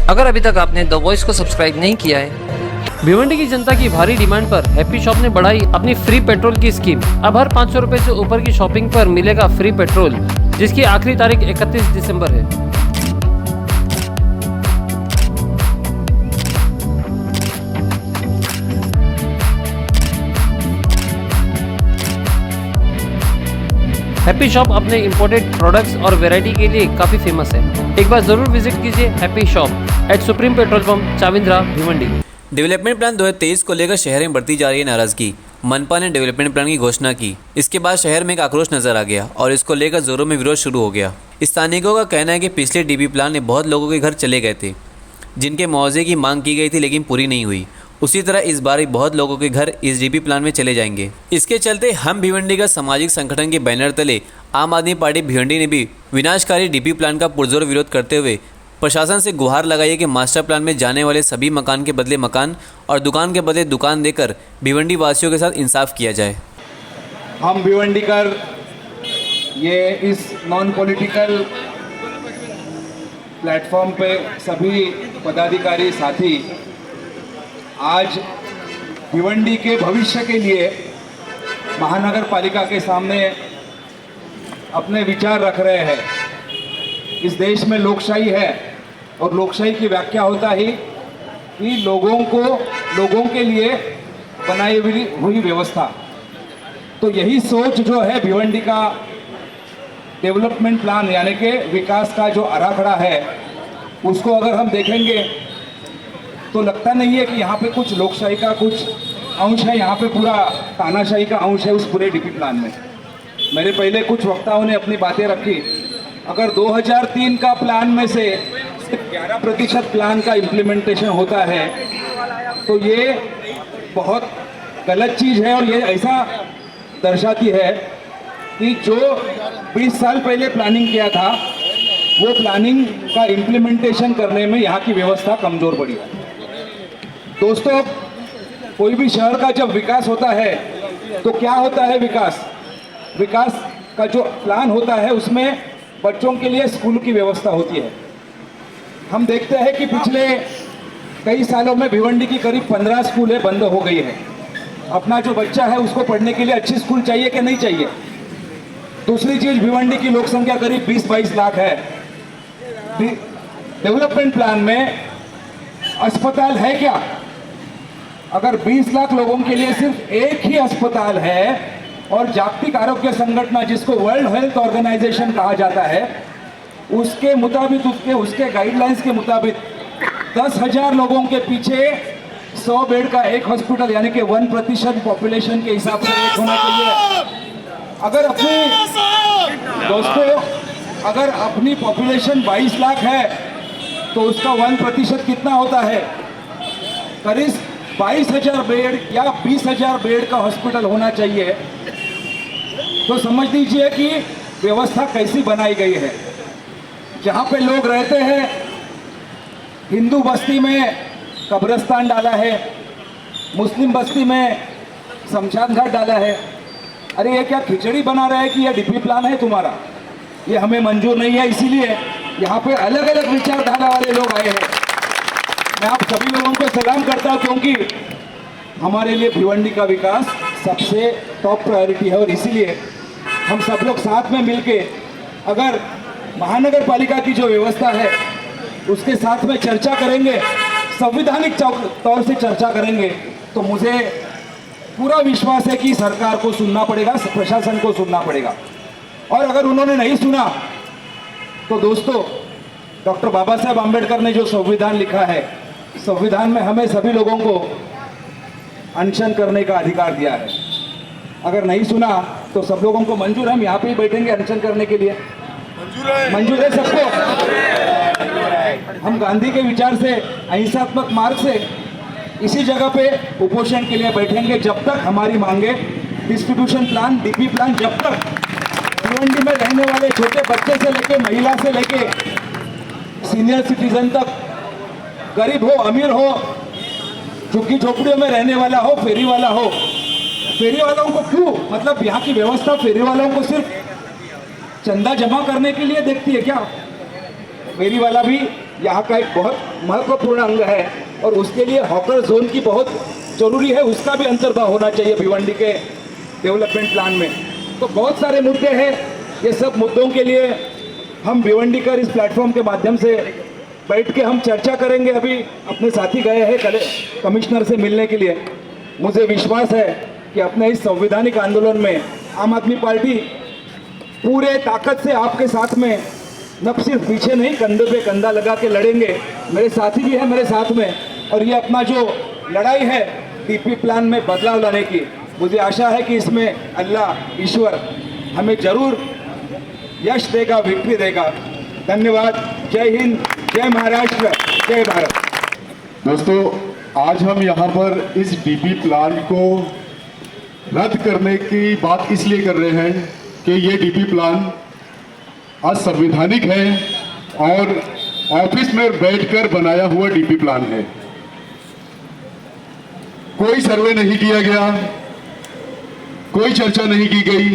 अगर अभी तक आपने द वॉइस को सब्सक्राइब नहीं किया है। भिवंडी की जनता की भारी डिमांड पर हैप्पी शॉप ने बढ़ाई अपनी फ्री पेट्रोल की स्कीम। अब हर 500 रुपए से ऊपर की शॉपिंग पर मिलेगा फ्री पेट्रोल, जिसकी आखिरी तारीख 31 दिसंबर है। हैप्पी शॉप अपने इंपोर्टेड प्रोडक्ट्स और वैरायटी के लिए काफ़ी फेमस है। एक बार ज़रूर विजिट कीजिए happy shop at supreme petrol pump, Chavindra, Bhiwandi. Development plan 2023 को लेकर शहर में बढ़ती जा रही है नाराजगी। मनपा ने डेवलपमेंट प्लान की घोषणा की। इसके बाद शहर में एक आक्रोश नजर आ गया और इसको लेकर जोरों में विरोध शुरू हो गया। स्थानीयों का कहना है कि पिछले डीपी प्लान में बहुत लोगों के घर चले गए थे, जिनके मुआवजे की मांग की गई थी लेकिन पूरी नहीं हुई। उसी तरह इस बार बहुत लोगों के घर इस डीपी प्लान में चले जाएंगे। इसके चलते हम भिवंडी का सामाजिक संगठन के बैनर तले आम आदमी पार्टी भिवंडी ने भी विनाशकारी डीपी प्लान का पुरजोर विरोध करते हुए प्रशासन से गुहार लगाई है कि मास्टर प्लान में जाने वाले सभी मकान के बदले मकान और दुकान के बदले दुकान देकर भिवंडी वासियों के साथ इंसाफ किया जाए। हम भिवंडीकर ये इस नॉन पॉलिटिकल प्लेटफॉर्म पे सभी पदाधिकारी साथी आज भिवंडी के भविष्य के लिए महानगर पालिका के सामने अपने विचार रख रहे हैं। इस देश में लोकशाही है और लोकशाही की व्याख्या होता ही कि लोगों के लिए बनाई हुई व्यवस्था। तो यही सोच जो है भिवंडी का डेवलपमेंट प्लान यानी कि विकास का जो आराखड़ा है, उसको अगर हम देखेंगे तो लगता नहीं है कि यहाँ पे कुछ लोकशाही का कुछ अंश है, यहाँ पे पूरा तानाशाही का अंश है उस पूरे डीपी प्लान में। मेरे पहले कुछ वक्ताओं ने अपनी बातें रखी। अगर 2003 का प्लान में से सिर्फ 11% प्लान का इम्प्लीमेंटेशन होता है तो ये बहुत गलत चीज़ है। और ये ऐसा दर्शाती है कि जो 20 साल पहले प्लानिंग किया था वो प्लानिंग का इम्प्लीमेंटेशन करने में यहाँ की व्यवस्था कमज़ोर पड़ी है। दोस्तों, कोई भी शहर का जब विकास होता है तो क्या होता है? विकास का जो प्लान होता है उसमें बच्चों के लिए स्कूल की व्यवस्था होती है। हम देखते हैं कि पिछले कई सालों में भिवंडी की करीब 15 स्कूलें बंद हो गई है। अपना जो बच्चा है उसको पढ़ने के लिए अच्छी स्कूल चाहिए कि नहीं चाहिए? दूसरी चीज़, भिवंडी की लोक संख्या करीब 20-22 लाख है। डेवलपमेंट प्लान में अस्पताल है क्या? अगर 20 लाख लोगों के लिए सिर्फ एक ही अस्पताल है और जागतिक आरोग्य संगठन जिसको वर्ल्ड हेल्थ ऑर्गेनाइजेशन कहा जाता है उसके मुताबिक उसके गाइडलाइंस के मुताबिक 10,000 लोगों के पीछे 100 बेड का एक हॉस्पिटल यानी कि 1% पॉपुलेशन के हिसाब से एक होना चाहिए। अगर अपनी पॉपुलेशन 22 लाख है तो उसका 1% कितना होता है? करीब 22,000 बेड या 20,000 बेड का हॉस्पिटल होना चाहिए। तो समझ लीजिए कि व्यवस्था कैसी बनाई गई है। जहाँ पे लोग रहते हैं, हिंदू बस्ती में कब्रिस्तान डाला है, मुस्लिम बस्ती में शमशान घाट डाला है। अरे ये क्या खिचड़ी बना रहा है कि ये डीपी प्लान है तुम्हारा? ये हमें मंजूर नहीं है। इसीलिए यहाँ पे अलग अलग विचारधारा वाले लोग आए हैं। मैं आप सभी लोगों को सलाम करता हूँ क्योंकि हमारे लिए भिवंडी का विकास सबसे टॉप प्रायोरिटी है। और इसीलिए हम सब लोग साथ में मिलके अगर महानगर पालिका की जो व्यवस्था है उसके साथ में चर्चा करेंगे, संवैधानिक तौर से चर्चा करेंगे, तो मुझे पूरा विश्वास है कि सरकार को सुनना पड़ेगा, प्रशासन को सुनना पड़ेगा। और अगर उन्होंने नहीं सुना तो दोस्तों, डॉक्टर बाबा साहेब आम्बेडकर ने जो संविधान लिखा है, संविधान में हमें सभी लोगों को अनशन करने का अधिकार दिया है। अगर नहीं सुना तो सब लोगों को मंजूर है, हम यहाँ पे ही बैठेंगे अनशन करने के लिए। मंजूर है सबको? हम गांधी के विचार से, अहिंसात्मक मार्ग से इसी जगह पे उपोषण के लिए बैठेंगे जब तक हमारी मांगे डिस्ट्रीब्यूशन प्लान, डीपी प्लान, जब तक भिवंडी में रहने वाले छोटे बच्चे से लेके महिला से लेके सीनियर सिटीजन तक, गरीब हो अमीर हो, झुग्गी झोपड़ियों में रहने वाला हो, फेरी वाला हो, फेरी वालों को क्यों, मतलब यहाँ की व्यवस्था फेरी वालों को सिर्फ चंदा जमा करने के लिए देखती है क्या? फेरी वाला भी यहाँ का एक बहुत महत्वपूर्ण अंग है और उसके लिए हॉकर जोन की बहुत जरूरी है, उसका भी अंतर्भाव होना चाहिए भिवंडी के डेवलपमेंट प्लान में। तो बहुत सारे मुद्दे हैं, ये सब मुद्दों के लिए हम भिवंडीकर इस प्लेटफॉर्म के माध्यम से बैठ के हम चर्चा करेंगे। अभी अपने साथी गए हैं कमिश्नर से मिलने के लिए। मुझे विश्वास है कि अपने इस संवैधानिक आंदोलन में आम आदमी पार्टी पूरे ताकत से आपके साथ में, न सिर्फ पीछे नहीं कंधे पे कंधा लगा के लड़ेंगे। मेरे साथी भी है मेरे साथ में, और ये अपना जो लड़ाई है डीपी प्लान में बदलाव लाने की, मुझे आशा है कि इसमें अल्लाह ईश्वर हमें जरूर यश देगा, विक्ट्री देगा। धन्यवाद। जय हिंद, जय महाराष्ट्र, जय भारत। दोस्तों, आज हम यहाँ पर इस डीपी प्लान को रद्द करने की बात इसलिए कर रहे हैं कि ये डीपी प्लान असंवैधानिक है और ऑफिस में बैठकर बनाया हुआ डीपी प्लान है। कोई सर्वे नहीं किया गया, कोई चर्चा नहीं की गई,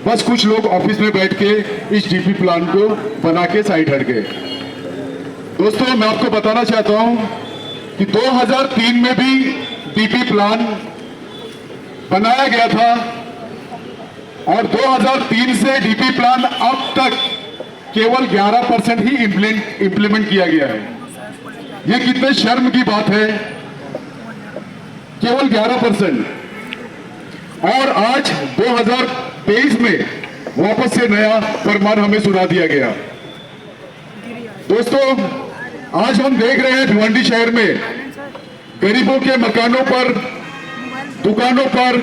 बस कुछ लोग ऑफिस में बैठ के इस डीपी प्लान को बना के साइड हट गए। दोस्तों, मैं आपको बताना चाहता हूं कि 2003 में भी डीपी प्लान बनाया गया था और 2003 से डीपी प्लान अब तक केवल 11% ही इंप्लीमेंट किया गया है। यह कितने शर्म की बात है, केवल 11%। और आज 2023 में वापस से नया फरमान हमें सुना दिया गया। दोस्तों, आज हम देख रहे हैं भिवंडी शहर में गरीबों के मकानों पर, दुकानों पर,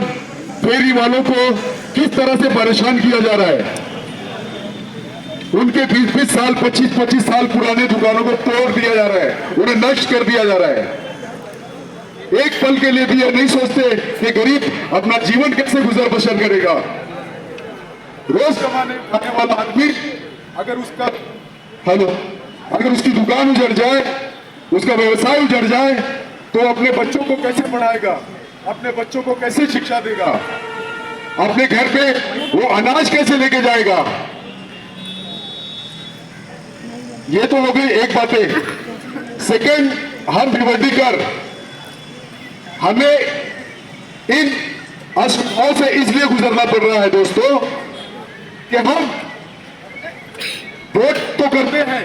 फेरी वालों को किस तरह से परेशान किया जा रहा है। उनके 20-20 साल, 25-25 साल पुराने दुकानों को तोड़ दिया जा रहा है, उन्हें नष्ट कर दिया जा रहा है। एक पल के लिए भी ये नहीं सोचते कि गरीब अपना जीवन कैसे गुजर बसर करेगा। रोज कमाने खाने वाला आदमी अगर उसकी दुकान उजड़ जाए, उसका व्यवसाय उजड़ जाए, तो अपने बच्चों को कैसे पढ़ाएगा, अपने बच्चों को कैसे शिक्षा देगा, अपने घर पे वो अनाज कैसे लेके जाएगा। ये तो हो गई एक बातें। सेकंड, हम भिवंडीकर हमें इन असुविधाओं से इसलिए गुजरना पड़ रहा है दोस्तों कि हम वोट तो करते हैं,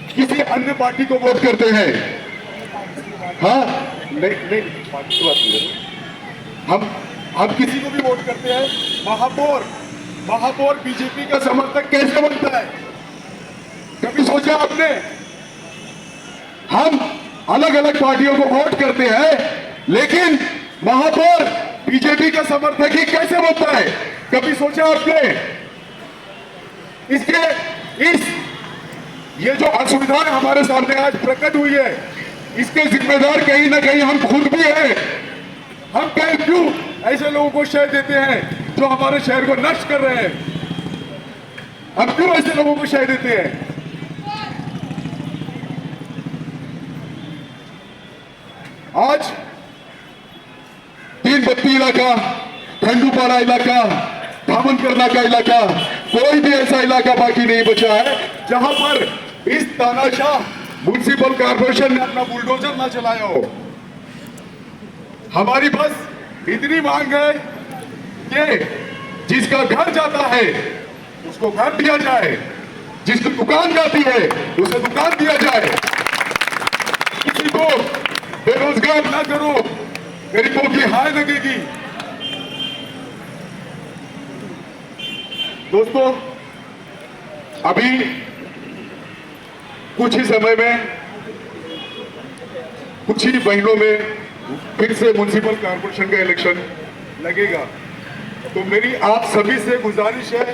किसी अन्य पार्टी को वोट करते हैं। हाँ, नहीं पार्टी की बात नहीं, हम किसी को भी वोट करते हैं। महापौर बीजेपी का समर्थक कैसे बनता है, कभी सोचा आपने? हम अलग अलग पार्टियों को वोट करते हैं, लेकिन महापौर बीजेपी का समर्थक ही कैसे बनता है, कभी सोचा आपने? ये जो असुविधाएं हमारे सामने आज प्रकट हुई है, इसके जिम्मेदार कहीं ना कहीं हम खुद भी हैं। हम क्यों ऐसे लोगों को शय देते हैं जो हमारे शहर को नष्ट कर रहे हैं? हम क्यों ऐसे लोगों को शय देते हैं? आज तीन बत्ती इलाका, खंडूपाड़ा इलाका, धामनकरना का इलाका, कोई भी ऐसा इलाका बाकी नहीं बचा है जहां पर इस तानाशाह म्युनिसिपल कॉर्पोरेशन ने अपना बुलडोजर ना चलाया हो। हमारी बस इतनी मांग है कि जिसका घर जाता है उसको घर दिया जाए, जिसकी दुकान जाती है उसे दुकान दिया जाए, किसी को बेरोजगार ना करो, गरीबों की हाय लगेगी। दोस्तों, अभी कुछ ही समय में, कुछ ही महीनों में फिर से म्युनिसिपल कॉर्पोरेशन का इलेक्शन लगेगा। तो मेरी आप सभी से गुजारिश है,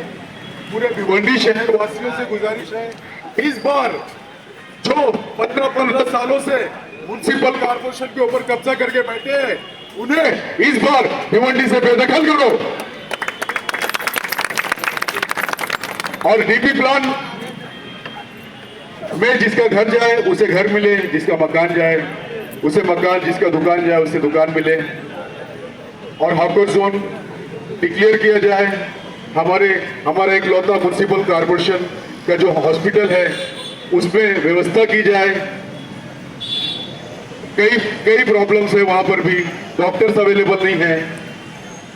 पूरे भिवंडी शहर वासियों से गुजारिश है, इस बार जो 15-15 सालों से म्युनिसिपल कॉर्पोरेशन के ऊपर कब्जा करके बैठे हैं, उन्हें इस बार भिवंडी से बेदखल करो और डीपी प्लान में जिसका घर जाए उसे घर मिले, जिसका मकान जाए उसे मकान, जिसका दुकान जाए उसे दुकान मिले, और हॉकर जोन डिक्लेयर किया जाए। हमारा एक लौता म्युनिसिपल कॉर्पोरेशन का जो हॉस्पिटल है उसमें व्यवस्था की जाए। कई कई प्रॉब्लम्स है, वहां पर भी डॉक्टर्स अवेलेबल नहीं है,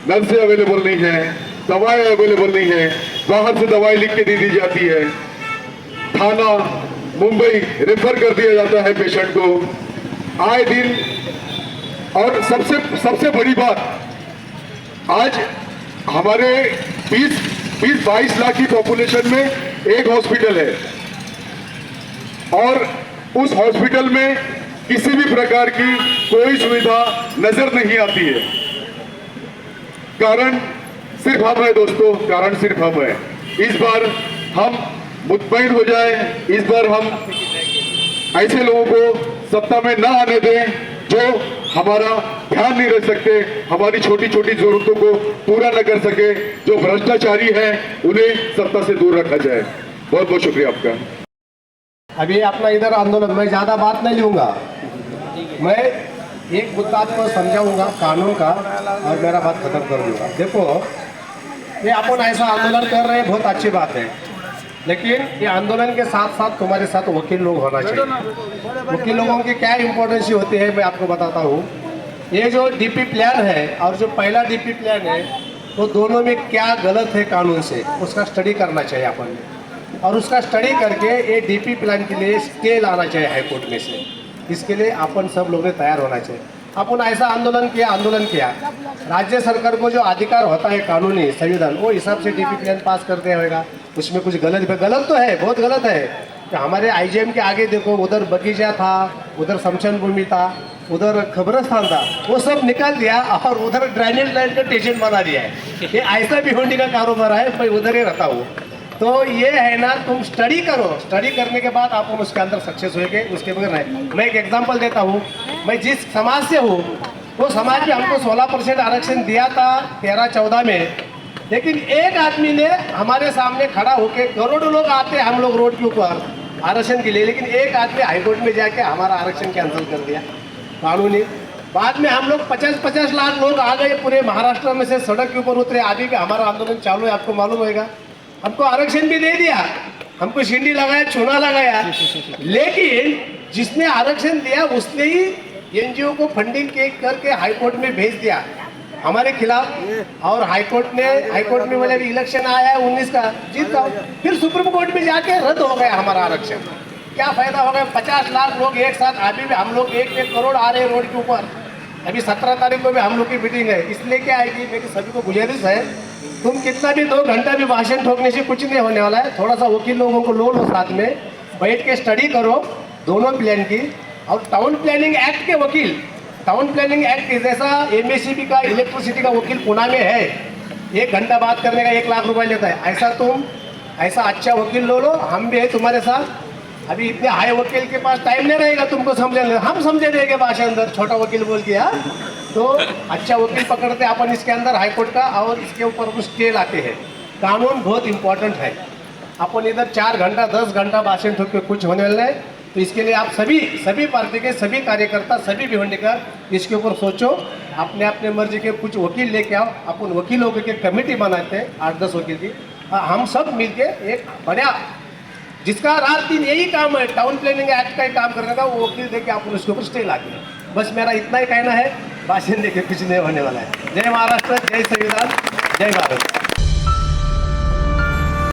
नर्सें अवेलेबल नहीं है, दवाएं अवेलेबल नहीं है, बाहर से दवाई लिख के दे दी जाती है, थाना मुंबई रेफर कर दिया जाता है पेशेंट को आए दिन। और सबसे बड़ी बात, आज हमारे 20-22 लाख की पॉपुलेशन में एक हॉस्पिटल है और उस हॉस्पिटल में किसी भी प्रकार की कोई सुविधा नजर नहीं आती है। कारण सिर्फ हम है दोस्तों, कारण सिर्फ हम है। इस बार हम मुतमईन हो जाए, इस बार हम ऐसे लोगों को सत्ता में ना आने दें जो हमारा ध्यान नहीं रख सकते, हमारी छोटी छोटी जरूरतों को पूरा न कर सके, जो भ्रष्टाचारी है उन्हें सत्ता से दूर रखा जाए। बहुत बहुत शुक्रिया आपका। अभी अपना इधर आंदोलन, मैं ज़्यादा बात नहीं लूँगा, मैं एक मुद्दा आपको समझाऊंगा कानून का और मेरा बात खत्म कर दूंगा। देखो, ये अपन ऐसा आंदोलन कर रहे हैं, बहुत अच्छी बात है, लेकिन ये आंदोलन के साथ साथ तुम्हारे साथ वकील लोग होना चाहिए। वकील लोगों की क्या इम्पोर्टेंस होती है मैं आपको बताता हूँ। ये जो डीपी प्लान है और जो पहला डीपी प्लान है, तो दोनों में क्या गलत है कानून से, उसका स्टडी करना चाहिए अपन ने, और उसका स्टडी करके ये डीपी प्लान के लिए स्टे लाना चाहिए हाईकोर्ट में से। इसके लिए अपन सब लोग ने तैयार होना चाहिए। अपन ऐसा आंदोलन किया, राज्य सरकार को जो अधिकार होता है कानूनी संविधान, वो हिसाब से डीपी प्लान पास करते होगा। उसमें कुछ गलत तो है, बहुत गलत है कि हमारे आईजीएम के आगे देखो, उधर बगीचा था, उधर शमशान भूमि था, उधर कब्रस्तान था, वो सब निकाल दिया और उधर ड्रेनेज लाइन का स्टेशन बना दिया है। ये ऐसा भिवंडी का कारोबार है, मैं उधर ही रहता हूँ। तो ये है ना, तुम स्टडी करो, स्टडी करने के बाद आप उसके अंदर सक्सेस होएंगे, उसके बगैर नहीं। मैं एक एग्जांपल देता हूँ, मैं जिस समाज से हूँ वो समाज में हमको 16% आरक्षण दिया था 13-14 में, लेकिन एक आदमी ने हमारे सामने खड़ा होकर, करोड़ों लोग आते हैं हम लोग रोड के ऊपर आरक्षण के लिए, लेकिन एक आदमी हाईकोर्ट में जाके हमारा आरक्षण कैंसिल कर दिया कानूनी। बाद में हम लोग 50-50 लाख लोग आ गए पूरे महाराष्ट्र में से, सड़क के ऊपर उतरे। अभी भी हमारा आंदोलन चालू है, आपको मालूम होगा। हमको आरक्षण भी दे दिया, हमको शिंडी लगाया, चूना लगाया, लेकिन जिसने आरक्षण दिया उसने ही एनजीओ को फंडिंग करके हाईकोर्ट में भेज दिया हमारे खिलाफ। और हाईकोर्ट में बोले इलेक्शन आया है 19 का, जीत जाओ। फिर सुप्रीम कोर्ट में जाके रद्द हो गया हमारा आरक्षण। क्या फायदा हो गया? 50 लाख लोग एक साथ, अभी भी हम लोग 1-1 करोड़ आ रहे हैं रोड के ऊपर। अभी 17 तारीख को भी हम लोग की मीटिंग है, इसलिए क्या आएगी, मेरी सभी को गुजारिश है, तुम कितना भी 2 घंटा भी भाषण ठोकने से कुछ नहीं होने वाला है। थोड़ा सा वकील लोगों को लो साथ में बैठ के स्टडी करो दोनों प्लान की। और टाउन प्लानिंग एक्ट के वकील, टाउन प्लानिंग एक्ट जैसा एमएससीबी का इलेक्ट्रिसिटी का वकील पुणे में है, 1 घंटा बात करने का 1 लाख रुपए लेता है। ऐसा अच्छा वकील लो, हम भी है तुम्हारे साथ। अभी इतने हाई वकील के पास टाइम नहीं रहेगा तुमको समझाने, हम समझे देंगे भाषा अंदर, छोटा वकील बोल के। तो अच्छा वकील पकड़ते अपन इसके अंदर हाईकोर्ट का, और इसके ऊपर स्टे लाते हैं। कानून बहुत इंपॉर्टेंट है। अपन इधर 4 घंटा 10 घंटा भाषण ठोक के कुछ होने वाला है। तो इसके लिए आप सभी पार्टी के सभी कार्यकर्ता, सभी भिवंडीकर इसके ऊपर सोचो, अपने अपने मर्जी के कुछ वकील लेके आओ। अपन वकीलों की कमेटी बनाते हैं 8-10 वकील की, हम सब मिलके एक बढ़िया, जिसका रात दिन यही काम है, टाउन प्लानिंग एक्ट का ही काम करने का, वो वकील देके आप उसके ऊपर स्टे लाते हैं। बस मेरा इतना ही कहना है, भाषण देके कुछ नहीं होने वाला है। जय महाराष्ट्र, जय संविधान, जय भारत।